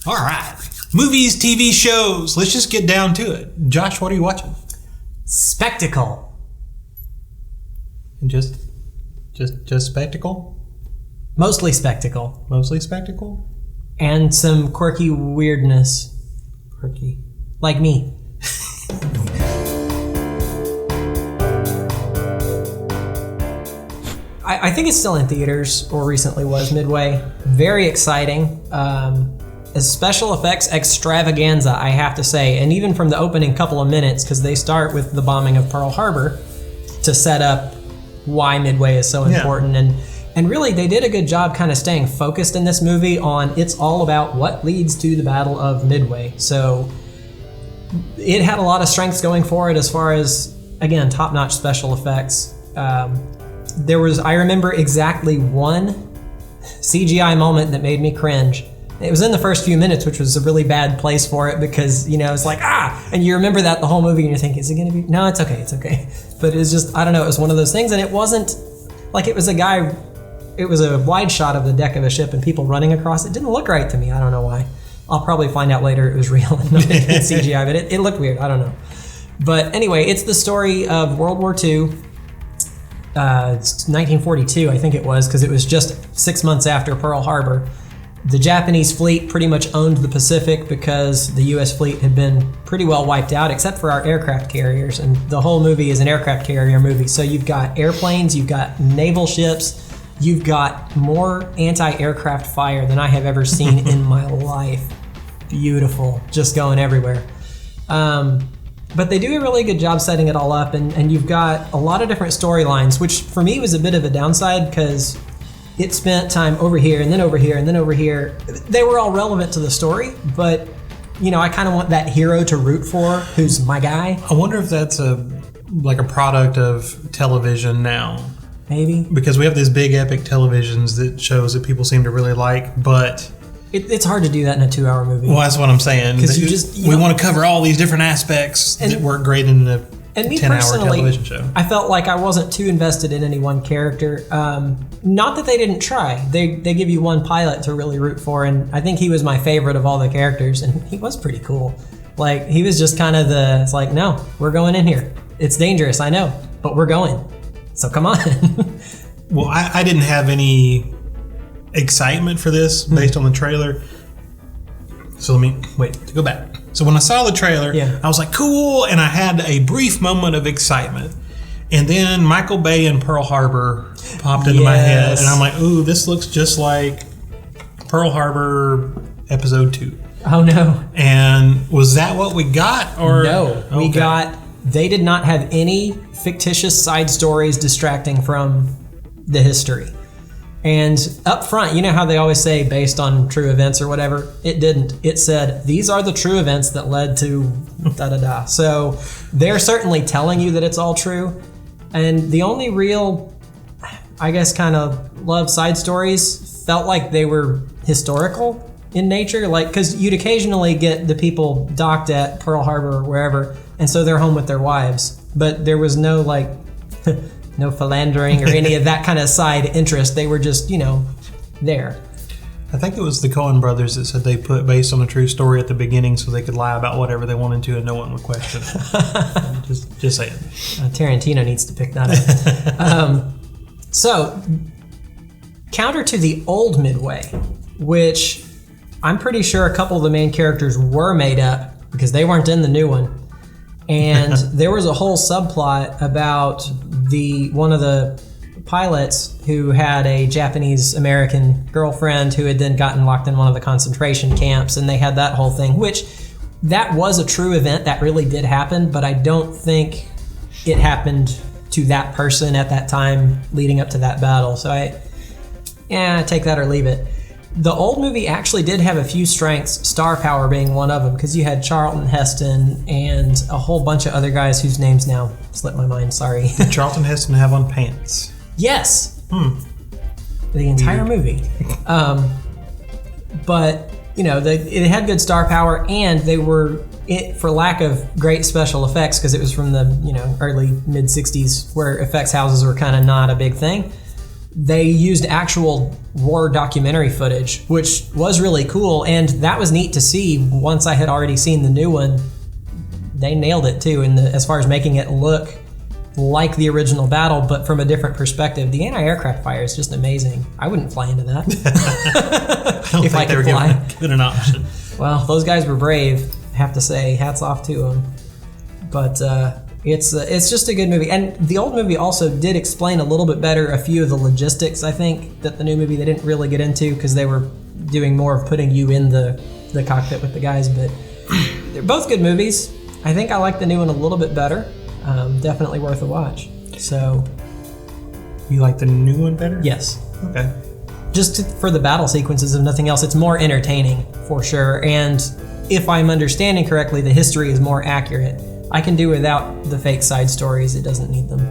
All right. Movies, TV shows. Let's just get down to it. Josh, what are you watching? Spectacle. Just spectacle? Mostly spectacle. Mostly spectacle? And some quirky weirdness. Quirky. Like me. I think it's still in theaters, or recently was, Midway. Very exciting. A special effects extravaganza, I have to say. And even from the opening couple of minutes, because they start with the bombing of Pearl Harbor to set up why Midway is so important. And really, they did a good job kind of staying focused in this movie on it's all about what leads to the Battle of Midway. So it had a lot of strengths going for it as far as, again, top-notch special effects. I remember exactly one CGI moment that made me cringe. It was in the first few minutes, which was a really bad place for it because, it's like, and you remember that the whole movie and you're thinking, is it going to be? No, it's okay. But it was just, I don't know, it was one of those things, and it wasn't like it was a wide shot of the deck of a ship and people running across. It didn't look right to me. I don't know why. I'll probably find out later it was real and not CGI, but it looked weird. I don't know. But anyway, it's the story of World War II. It's 1942, I think it was, because it was just 6 months after Pearl Harbor. The Japanese fleet pretty much owned the Pacific because the U.S. fleet had been pretty well wiped out, except for our aircraft carriers. And the whole movie is an aircraft carrier movie. So you've got airplanes, you've got naval ships, you've got more anti-aircraft fire than I have ever seen in my life. Beautiful, just going everywhere. But they do a really good job setting it all up, and you've got a lot of different storylines, which for me was a bit of a downside because it spent time over here and then over here and then over here. They were all relevant to the story, but I kind of want that hero to root for who's my guy. I wonder if that's a product of television now. Maybe. Because we have these big epic televisions that shows that people seem to really like, but it's hard to do that in a 2-hour movie. Well, that's what I'm saying. Because we want to cover all these different aspects that work great in a 10-hour television show. I felt like I wasn't too invested in any one character. Not that they didn't try. They give you one pilot to really root for, and I think he was my favorite of all the characters, and he was pretty cool. Like, he was just kind of it's like, no, we're going in here. It's dangerous, I know, but we're going. So come on. Well, I didn't have any excitement for this based on the trailer. So let me go back. So when I saw the trailer, I was like, cool, and I had a brief moment of excitement. And then Michael Bay and Pearl Harbor popped into my head, and I'm like, ooh, this looks just like Pearl Harbor Episode 2. Oh, no. And was that what we got? Or no, they did not have any fictitious side stories distracting from the history. And up front, you know how they always say based on true events or whatever? It didn't. It said, these are the true events that led to da-da-da. So they're certainly telling you that it's all true. And the only real, I guess, kind of love side stories felt like they were historical in nature. Like, because you'd occasionally get the people docked at Pearl Harbor or wherever, and so they're home with their wives. But there was no, no philandering or any of that kind of side interest. They were just, there. I think it was the Coen brothers that said they put based on a true story at the beginning so they could lie about whatever they wanted to and no one would question it. just saying. Tarantino needs to pick that up. So, counter to the old Midway, which I'm pretty sure a couple of the main characters were made up because they weren't in the new one. And there was a whole subplot about one of the pilots who had a Japanese-American girlfriend who had then gotten locked in one of the concentration camps, and they had that whole thing, which that was a true event. That really did happen, but I don't think it happened to that person at that time leading up to that battle. So take that or leave it. The old movie actually did have a few strengths, star power being one of them, because you had Charlton Heston and a whole bunch of other guys whose names now slip my mind, sorry. Did Charlton Heston have on pants? Yes. The entire movie. But, it had good star power, and they were, for lack of great special effects, because it was from the, early, mid-'60s, where effects houses were kind of not a big thing. they used actual war documentary footage, which was really cool, and that was neat to see. Once I had already seen the new one, they nailed it too as far as making it look like the original battle, but from a different perspective. The anti-aircraft fire is just amazing. I wouldn't fly into that. I don't think they were given an option. Well, those guys were brave, I have to say. Hats off to them. But it's just a good movie. And the old movie also did explain a little bit better a few of the logistics, I think, that the new movie they didn't really get into because they were doing more of putting you in the cockpit with the guys. But they're both good movies. I think I like the new one a little bit better. Definitely worth a watch. So, you like the new one better? Yes. Okay. Just for the battle sequences, if nothing else, it's more entertaining for sure. And if I'm understanding correctly, the history is more accurate. I can do without the fake side stories. It doesn't need them.